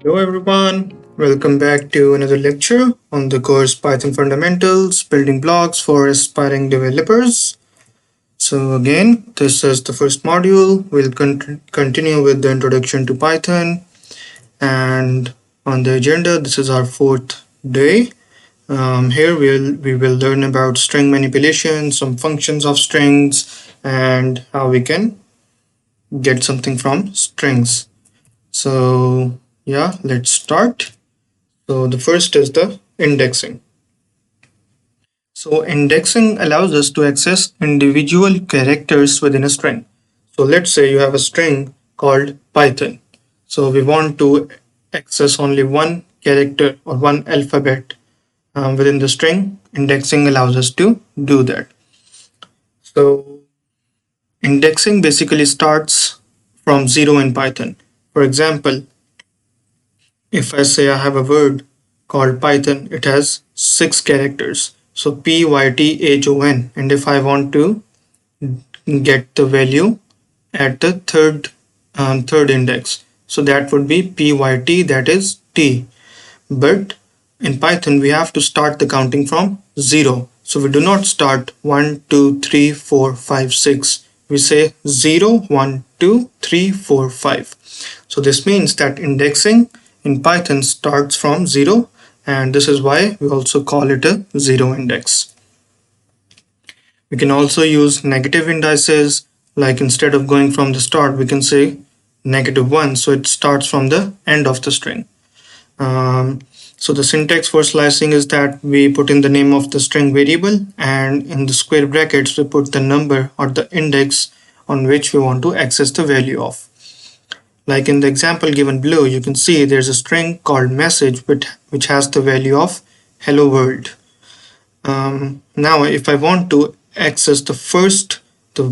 Hello everyone, welcome back to another lecture on the course Python Fundamentals Building Blocks for Aspiring Developers. So again, this is the first module. We'll continue with the introduction to Python, and on the agenda this is our fourth day. Here we will learn about string manipulation, some functions of strings, and how we can get something from strings. So yeah, let's start. So the first is the indexing. So indexing allows us to access individual characters within a string. So let's say you have a string called Python. So we want to access only one character or one alphabet within the string. Indexing allows us to do that. So indexing basically starts from zero in Python. For example, if I say I have a word called Python, it has 6 characters. So Python, and if I want to get the value at the third index, so that would be Pyt, that is t. But in Python we have to start the counting from 0. So we do not start 1 2 3 4 5 6. We say 0 1 2 3 4 5. So this means that indexing in Python starts from 0, and this is why we also call it a zero index. We can also use negative indices, like instead of going from the start we can say -1, so it starts from the end of the string. So the syntax for slicing is that we put in the name of the string variable, and in the square brackets we put the number or the index on which we want to access the value of. Like in the example given below, you can see there's a string called message which has the value of hello world. Now if I want to access the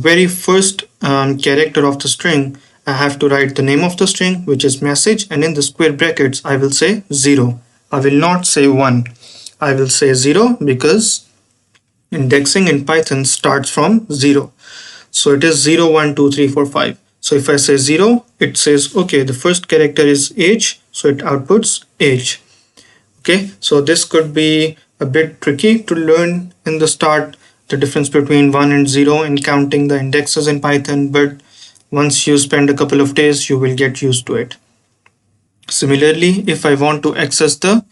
very first character of the string, I have to write the name of the string, which is message, and in the square brackets I will say 0. I will not say 1. I will say 0 because indexing in Python starts from 0. So it is 0 1 2 3 4 5. So if I say 0, it says okay, the first character is age, so it outputs age. Okay, so this could be a bit tricky to learn in the start, the difference between 1 and 0 in counting the indexes in Python, but once you spend a couple of days you will get used to it. Similarly, if I want to access the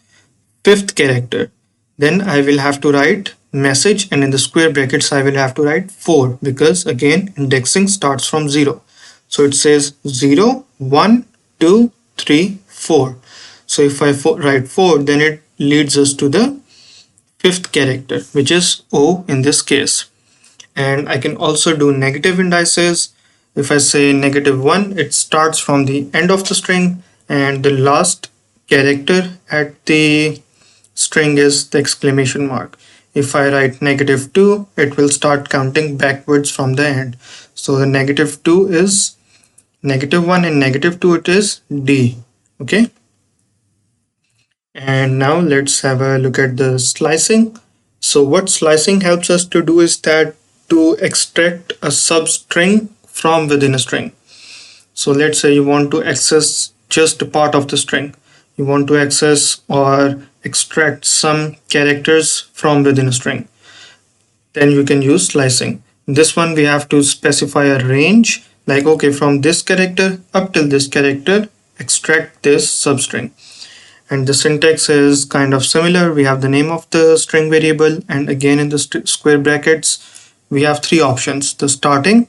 fifth character, then I will have to write message, and in the square brackets I will have to write 4, because again indexing starts from 0. So it says 0 1 2 3 4. So if I write 4, then it leads us to the fifth character, which is O in this case. And I can also do negative indices. If I say -1, it starts from the end of the string, and the last character at the string is the exclamation mark. If I write -2, it will start counting backwards from the end. So the -2 is -1, and -2 it is D. Okay. And now let's have a look at the slicing. So what slicing helps us to do is that to extract a substring from within a string. So let's say you want to access just a part of the string. You want to access or extract some characters from within a string. Then you can use slicing. In this one we have to specify a range, like okay, from this character up till this character, extract this substring. And the syntax is kind of similar. We have the name of the string variable, and again in the square brackets we have 3 options: the starting,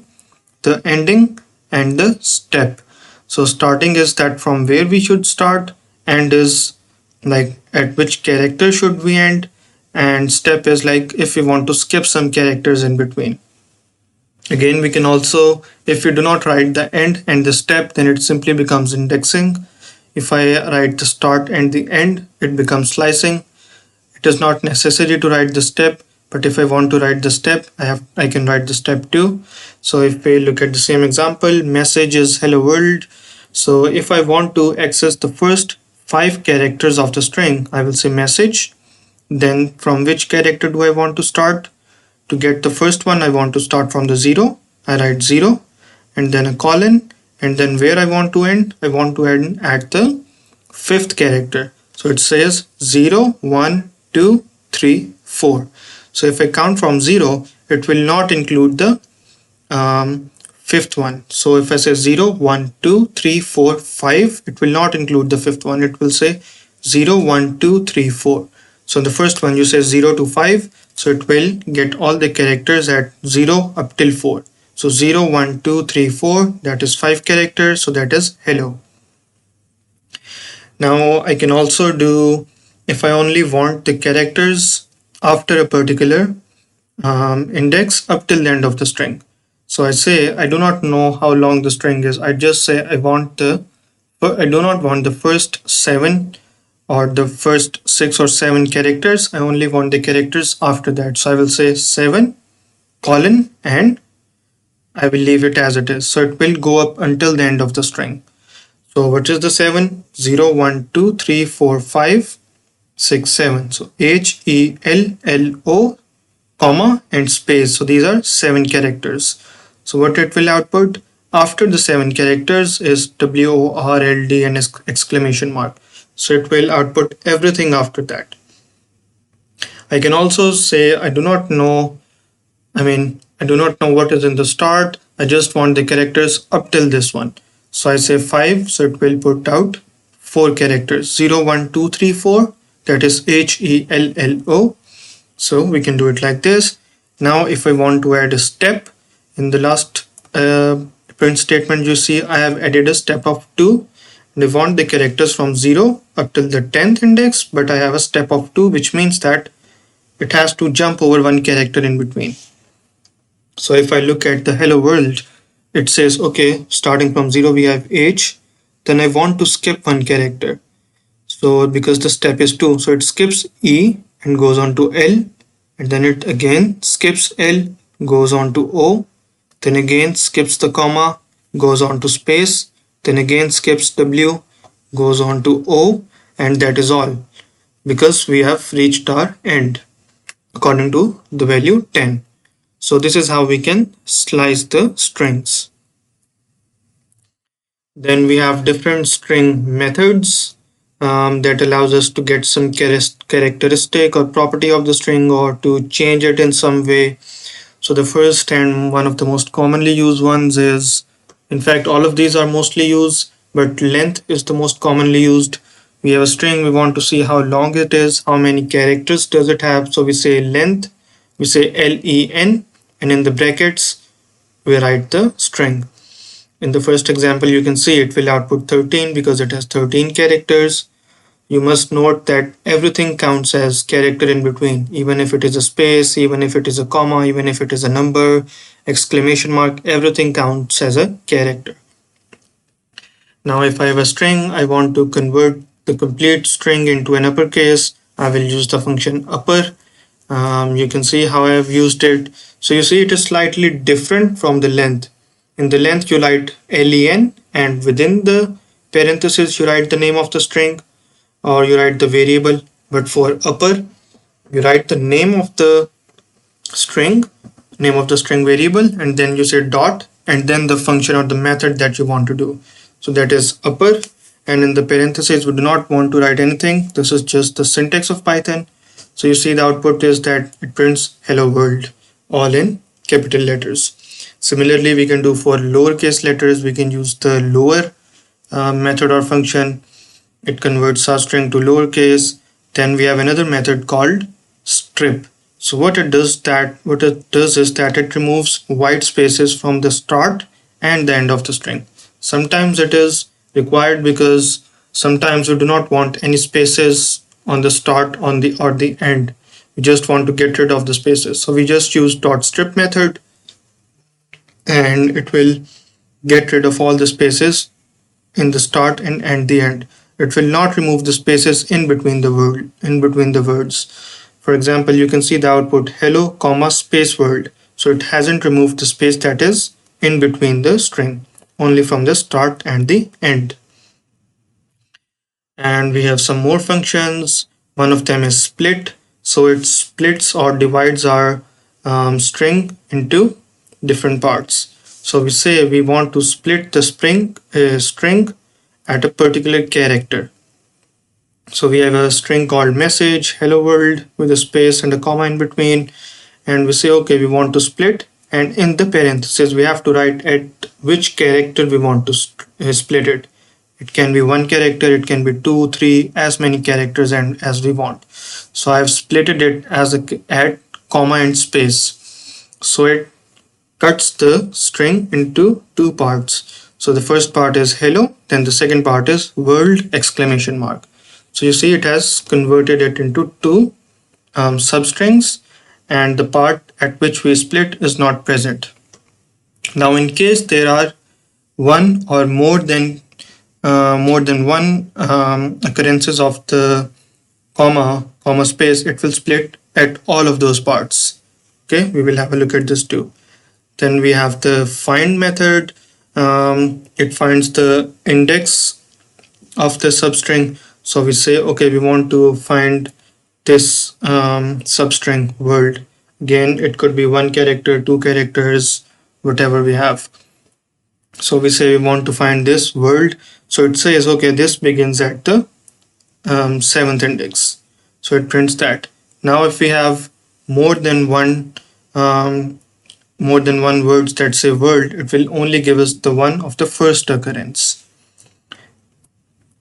the ending, and the step. So starting is that from where we should start, end is like at which character should we end, and step is like if we want to skip some characters in between. Again, we can also, if we do not write the end and the step, then it simply becomes indexing. If I write the start and the end, it becomes slicing. It is not necessary to write the step, but if I want to write the step, I can write the step too. So if we look at the same example, message is hello world. So if I want to access the first 5 characters of the string, I will say message. Then from which character do I want to start? To get the first one, I want to start from the 0. I write 0 and then a colon, and then where I want to end, I want to end at the fifth character. So it says 0, 1, 2, 3, 4. So if I count from 0, it will not include the fifth one. So if I say 0, 1, 2, 3, 4, 5, it will not include the fifth one. It will say 0, 1, 2, 3, 4. So the first one you say 0 to 5, so it will get all the characters at 0 up till 4. So 0, 1, 2, 3, 4, that is 5 characters, so that is hello. Now I can also do, if I only want the characters after a particular index up till the end of the string. So I say I do not know how long the string is. I just say I do not want the first 7 or the first 6 or 7 characters. I only want the characters after that. So I will say 7 colon and I will leave it as it is. So it will go up until the end of the string. So what is the 7? 0, 1, 2, 3, 4, 5, 6, 7. So HELLO comma and space. So these are 7 characters. So what it will output after the 7 characters is WORLD and exclamation mark. So it will output everything after that. I can also say I do not know what is in the start. I just want the characters up till this one. So I say 5, so it will put out 4 characters. 0, 1, 2, 3, 4. That is HELLO. So we can do it like this. Now if I want to add a step, in the last print statement you see I have added a step of 2. And I want the characters from 0 up till the 10th index, but I have a step of 2, which means that it has to jump over one character in between. So if I look at the hello world, it says, okay, starting from 0 we have H, then I want to skip one character. So because the step is 2, so it skips E and goes on to L, and then it again skips L, goes on to O, then again skips the comma, goes on to space, then again skips W, goes on to O, and that is all, because we have reached our end according to the value 10. So this is how we can slice the strings. Then we have different string methods that allows us to get some characteristic or property of the string or to change it in some way. So the first and one of the most commonly used ones is, in fact all of these are mostly used, but length is the most commonly used. We have a string, we want to see how long it is, how many characters does it have. So we say length, we say len, and in the brackets we write the string. In the first example you can see it will output 13 because it has 13 characters. You must note that everything counts as character in between, even if it is a space, even if it is a comma, even if it is a number, exclamation mark, everything counts as a character. Now if I have a string, I want to convert the complete string into an uppercase, I will use the function upper. You can see how I have used it. So you see it is slightly different from the length. In the length you write len, and within the parenthesis you write the name of the string or you write the variable. But for upper you write the name of the string variable, and then you say dot and then the function or the method that you want to do. So that is upper, and in the parentheses we do not want to write anything. This is just the syntax of Python. So you see the output is that it prints hello world all in capital letters. Similarly we can do for lowercase letters. We can use the lower method or function. It converts our string to lowercase. Then we have another method called strip. So what it does is that it removes white spaces from the start and the end of the string. Sometimes it is required because sometimes we do not want any spaces on the start or the end. We just want to get rid of the spaces. So we just use .strip method and it will get rid of all the spaces in the start and the end. It will not remove the spaces in between the words. For example, you can see the output hello comma space world. So it hasn't removed the space that is in between the string, only from the start and the end. And we have some more functions. One of them is split. So it splits or divides our string into different parts. So we say we want to split the string at a particular character. So we have a string called message hello world with a space and a comma in between, and we say okay, we want to split, and in the parentheses we have to write at which character we want to split it. It can be one character, it can be two, three, as many characters and as we want. So I've splitted it as a at comma and space, so it cuts the string into two parts. So the first part is hello, then the second part is world exclamation mark. So you see it has converted it into two substrings, and the part at which we split is not present. Now in case there are one or more than one occurrences of the comma space, it will split at all of those parts. Okay, we will have a look at this too. Then we have the find method. It finds the index of the substring. So we say, okay, we want to find this substring world. Again, it could be one character, two characters, whatever we have. So we say we want to find this world. So it says, okay, this begins at the seventh index. So it prints that. Now, if we have more than one um, words that say world, it will only give us the one of the first occurrence.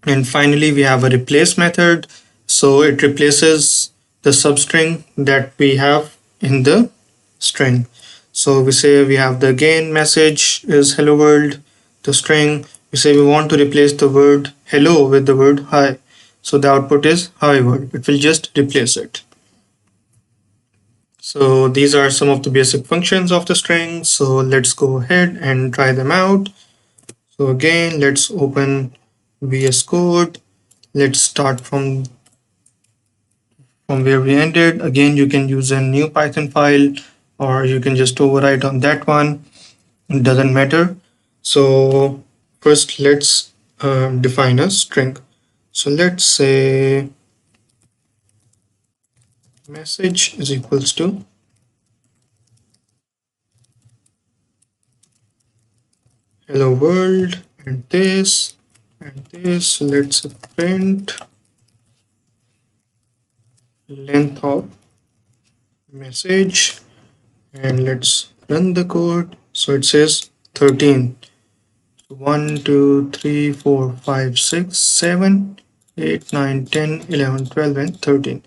And finally, we have a replace method. So it replaces the substring that we have in the string. So we say we have the again message is hello world, the string. We say we want to replace the word hello with the word hi. So the output is hi world. It will just replace it. So these are some of the basic functions of the string. So let's go ahead and try them out. So again, let's open VS Code. Let's start from where we ended. Again, you can use a new Python file, or you can just overwrite on that one. It doesn't matter. So first let's define a string. So let's say message is equals to hello world and this and this. So let's print length of message, and let's run the code. So it says 13. 1 2 3 4 5 6 7 8 9 10 11 12 and 13.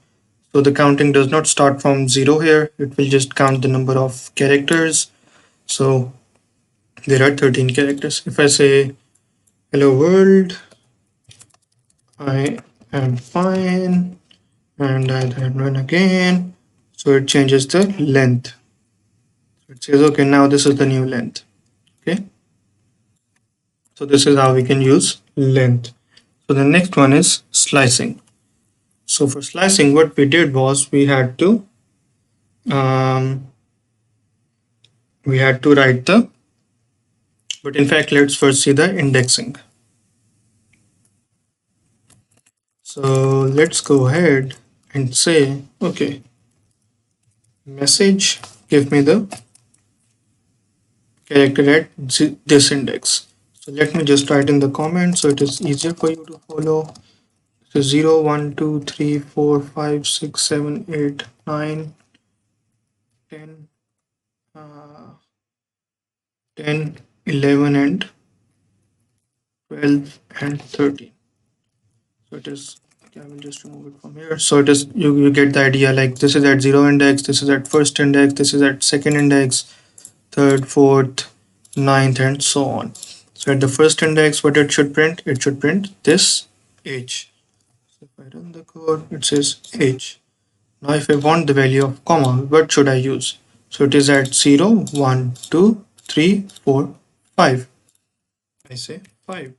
So the counting does not start from 0 here, it will just count the number of characters. So there are 13 characters. If I say hello world, I am fine, and I then run again, so it changes the length. So it says okay, now this is the new length. Okay, so this is how we can use length. So the next one is slicing. So for slicing, what we did was um, we had to write the, but in fact, let's first see the indexing. So let's go ahead and say, okay, message, give me the character at this index. So let me just write in the comment so it is easier for you to follow. So 0, 1, 2, 3, 4, 5, 6, 7, 8, 9, 10, 10, 11 and 12 and 13. So it is, okay, I will just remove it from here. So it is, you get the idea, like this is at 0 index, this is at first index, this is at second index, third, fourth, ninth, and so on. So at the first index, what it should print? It should print this h. So if I run the code, it says h. Now if I want the value of comma, what should I use? So it is at 0, 1, 2, 3, 4, 5. I say 5.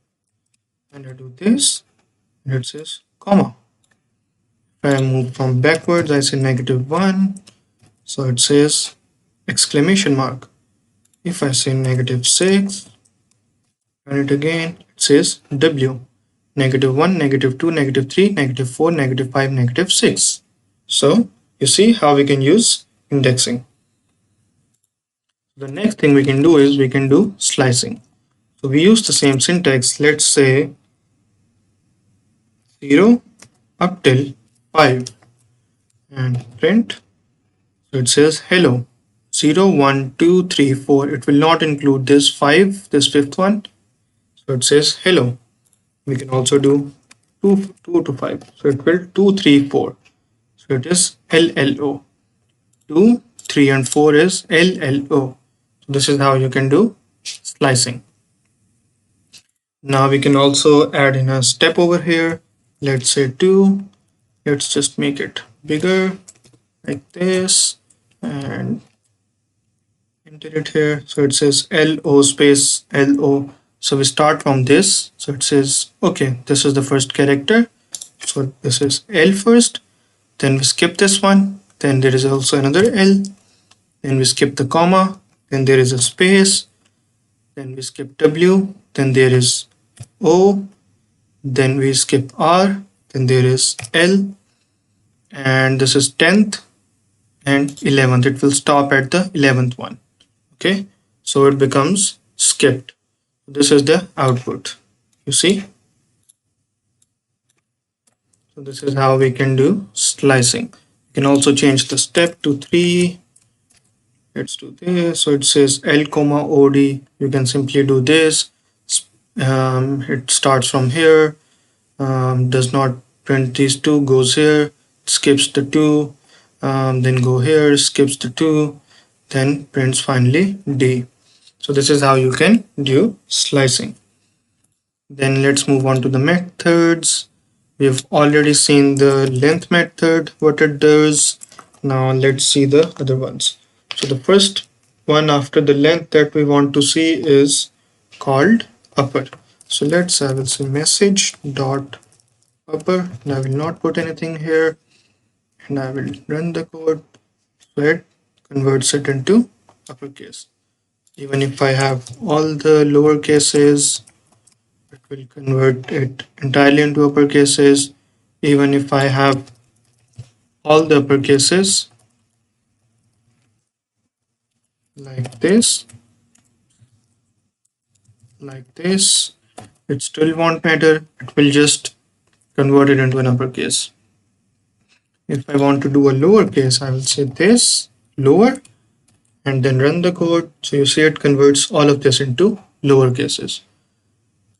And I do this, and it says comma. If I move from backwards, I say -1. So it says exclamation mark. If I say -6, run it again, it says W. -1, -2, -3, -4, -5, -6. So you see how we can use indexing. The next thing we can do is we can do slicing. So we use the same syntax. Let's say 0, up till 5 and print. So it says hello 0, 1, 2, 3, 4. It will not include this 5, this fifth one. So it says hello. We can also do 2 to 5. So it will 2, 3, 4. So it is LLO. 2, 3 and 4 is LLO. So this is how you can do slicing. Now we can also add in a step over here. Let's say 2. Let's just make it bigger like this and enter it here. So it says LO space LO. So we start from this. So it says, okay, this is the first character. So this is L first. Then we skip this one. Then there is also another L. Then we skip the comma. Then there is a space. Then we skip W. Then there is O. Then we skip R. Then there is L. And this is 10th and 11th. It will stop at the 11th one. Okay. So it becomes skipped. This is the output. You see? So this is how we can do slicing. You can also change the step to 3. Let's do this. So it says L comma OD. You can simply do this. It starts from here. Does not print these two. Goes here. Skips the 2. Then go here. Skips the 2. Then prints finally D. So this is how you can do slicing. Then let's move on to the methods. We've already seen the length method, what it does. Now let's see the other ones. So the first one after the length that we want to see is called upper. So I will say message dot upper, and I will not put anything here, and I will run the code. So it converts it into uppercase. Even if I have all the lower cases, it will convert it entirely into upper cases. Even if I have all the upper cases like this, it still won't matter. It will just convert it into an uppercase. If I want to do a lowercase, I will say this lower and then run the code. So you see it converts all of this into lower cases.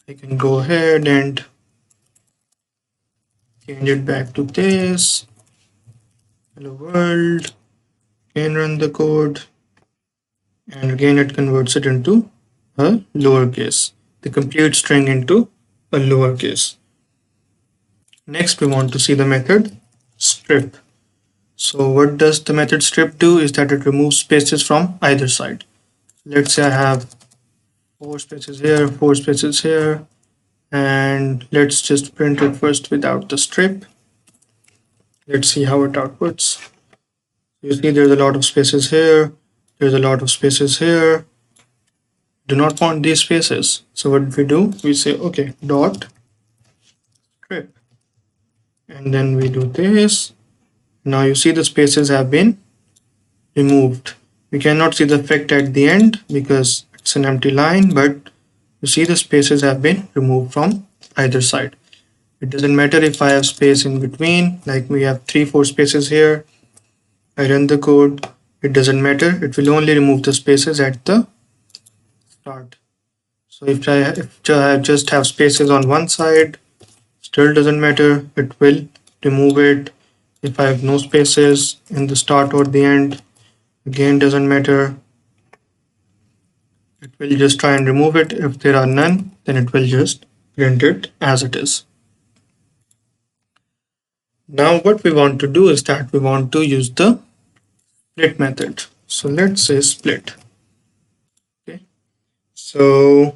I can go ahead and change it back to this. Hello world. Again run the code. And again it converts it into a lowercase. The complete string into a lowercase. Next we want to see the method strip. So what does the method strip do is that it removes spaces from either side. Let's say I have 4 spaces here, 4 spaces here, and let's just print it first without the strip. Let's see how it outputs. You see there's a lot of spaces here, there's a lot of spaces here. Do not want these spaces. So what we do, we say okay, dot strip, and then we do this. Now you see the spaces have been removed. We cannot see the effect at the end because it's an empty line, but you see the spaces have been removed from either side. It doesn't matter if I have space in between, like we have 3-4 spaces here. I run the code, it doesn't matter. It will only remove the spaces at the start. So if I just have spaces on one side, still doesn't matter. It will remove it. If I have no spaces in the start or the end, again doesn't matter. It will just try and remove it. If there are none, then it will just print it as it is. Now what we want to do is that we want to use the split method. So let's say split. Okay. So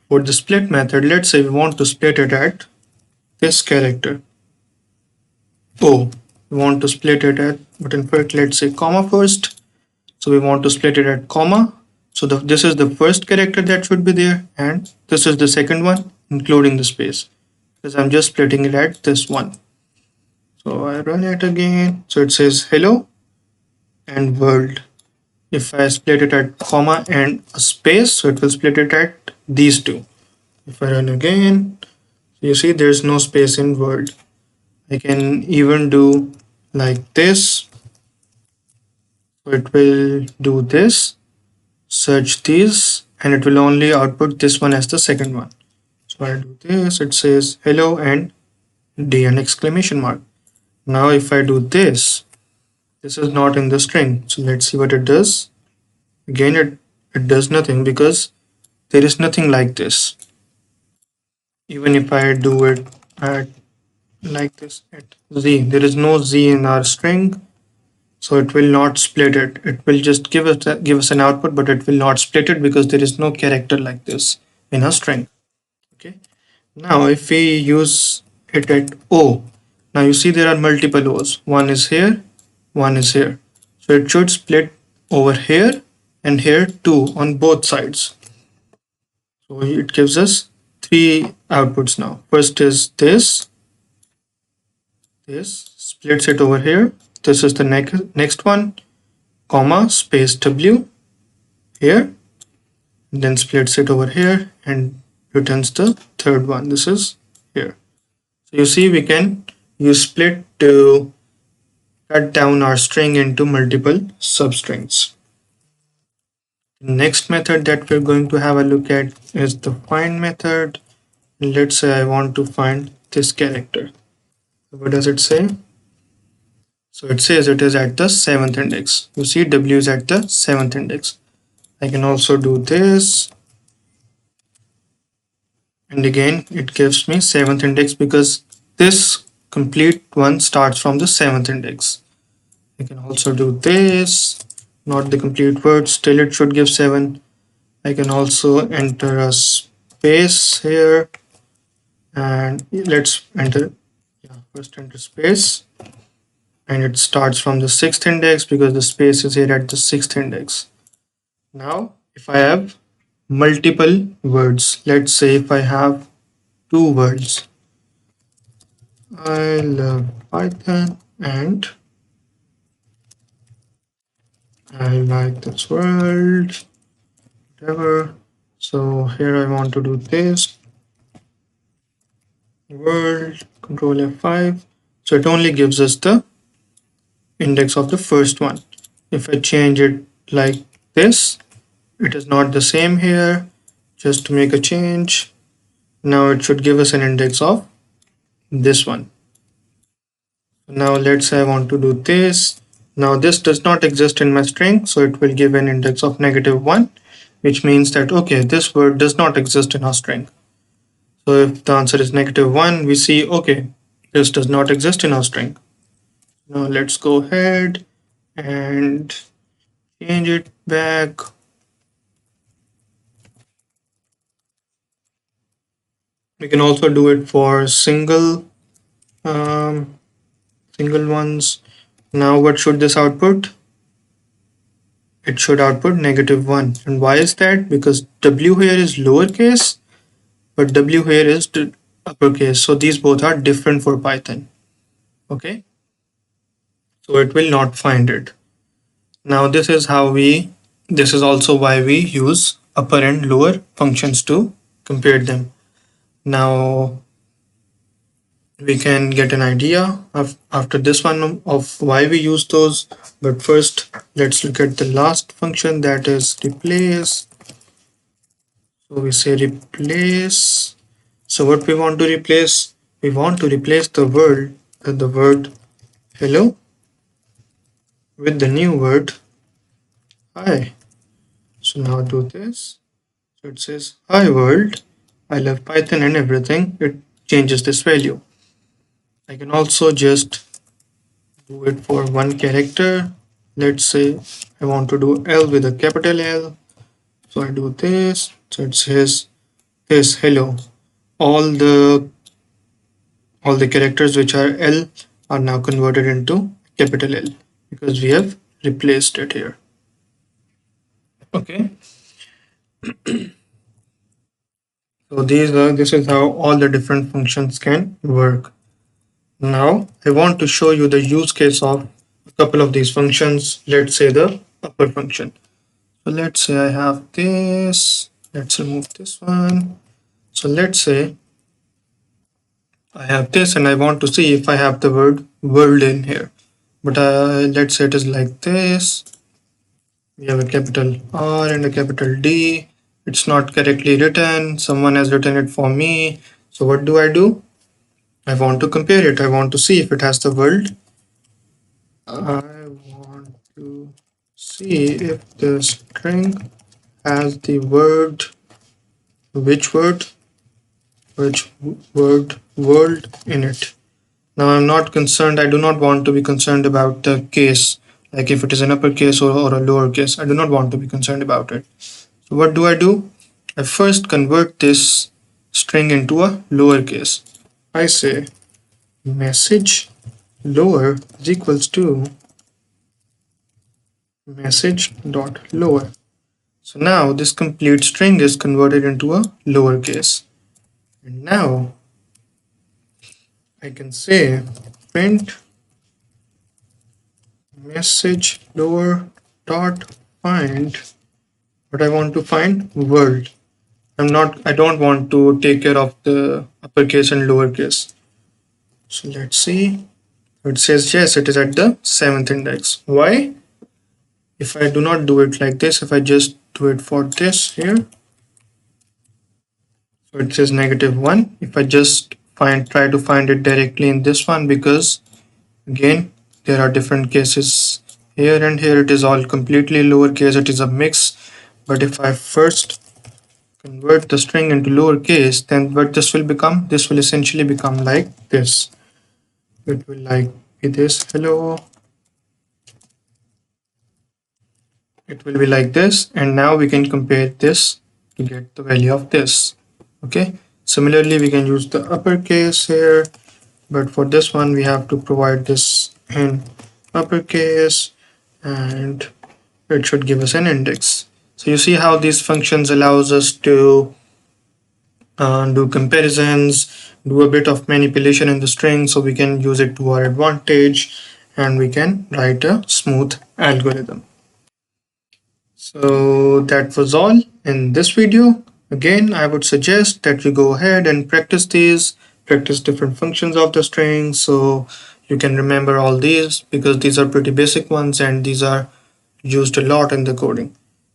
for the split method, let's say we want to split it at this character O. We want to split it at, but in fact let's say comma first. So we want to split it at comma. So this is the first character that should be there, and this is the second one, including the space, because I'm just splitting it at this one. So I run it again. So it says hello and world. If I split it at comma and a space, so it will split it at these two. If I run again, you see there's no space in world. I can even do like this. So it will do this, search these, and it will only output this one as the second one. So I do this, it says hello and D and exclamation mark. Now if I do this, this is not in the string. So let's see what it does. Again, it does nothing because there is nothing like this. Even if I do it at like this at Z, there is no Z in our string. So it will not split it. It will just give us an output, but it will not split it because there is no character like this in a string. Okay. Now if we use it at O, now you see there are multiple O's. One is here, one is here. So it should split over here and here too on both sides. So it gives us three outputs now. First is this splits it over here. This is the next one, comma, space W here, then splits it over here and returns the third one. This is here. So you see we can use split to cut down our string into multiple substrings. The next method that we're going to have a look at is the find method. Let's say I want to find this character. What does it say? So it says it is at the 7th index. You see W is at the 7th index. I can also do this, and again it gives me 7th index because this complete one starts from the 7th index. I can also do this, not the complete word, still it should give 7. I can also enter a space here, and let's enter, first enter space, and it starts from the 6th index because the space is here at the 6th index. Now if I have multiple words, let's say if I have two words, I love Python and I like this world, whatever. So here I want to do this world, control F5. So it only gives us the index of the first one. If I change it like this, it is not the same here. Just to make a change, now it should give us an index of this one. Now let's say I want to do this. Now this does not exist in my string, so it will give an index of -1, which means that okay, this word does not exist in our string. So if the answer is -1, we see okay, this does not exist in our string. Now let's go ahead and change it back. We can also do it for single ones. Now what should this output? It should output -1. And why is that? Because W here is lowercase, but W here is uppercase. So these both are different for Python. Okay. So it will not find it. Now this is also why we use upper and lower functions to compare them. Now we can get an idea of after this one of why we use those, but first let's look at the last function, that is replace. So we say replace. So what we want to replace? We want to replace the word hello with the new word hi. So now do this. So it says hi world, I love Python and everything. It changes this value. I can also just do it for one character. Let's say I want to do L with a capital L. So I do this. So it says this hello. All the characters which are L are now converted into capital L because we have replaced it here. Okay. So this is how all the different functions can work. Now I want to show you the use case of a couple of these functions. Let's say the upper function. So let's say I have this. Let's remove this one. So let's say I have this and I want to see if I have the word world in here. But let's say it is like this. We have a capital R and a capital D. It's not correctly written. Someone has written it for me. So what do? I want to compare it. I want to see if it has the word. I want to see if the string has the word, which word, which word, world in it. Now I'm not concerned, I do not want to be concerned about the case, like if it is an uppercase or a lowercase. I do not want to be concerned about it. So what do? I first convert this string into a lowercase. I say message lower is equals to message dot lower. So now this complete string is converted into a lowercase. And now I can say print message lower dot find what I want to find world. I don't want to take care of the uppercase and lowercase. So let's see. It says yes, it is at the 7th index. Why? If I do not do it like this, if I just do it for this here, so it says -1. If I just try to find it directly in this one, because again there are different cases here and here, it is all completely lowercase, it is a mix. But if I first convert the string into lowercase, then what this will become? This will essentially become like this. It will like be this hello. It will be like this, and now we can compare this to get the value of this. Okay. Similarly, we can use the uppercase here, but for this one we have to provide this in uppercase, and it should give us an index. So you see how these functions allows us to do comparisons, do a bit of manipulation in the string, so we can use it to our advantage and we can write a smooth algorithm. So that was all in this video. Again, I would suggest that you go ahead and practice these, practice different functions of the string so you can remember all these, because these are pretty basic ones and these are used a lot in the coding.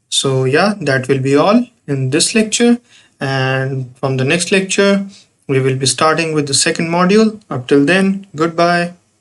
So yeah, that will be all in this lecture, and from the next lecture we will be starting with the second module. Up till then, goodbye.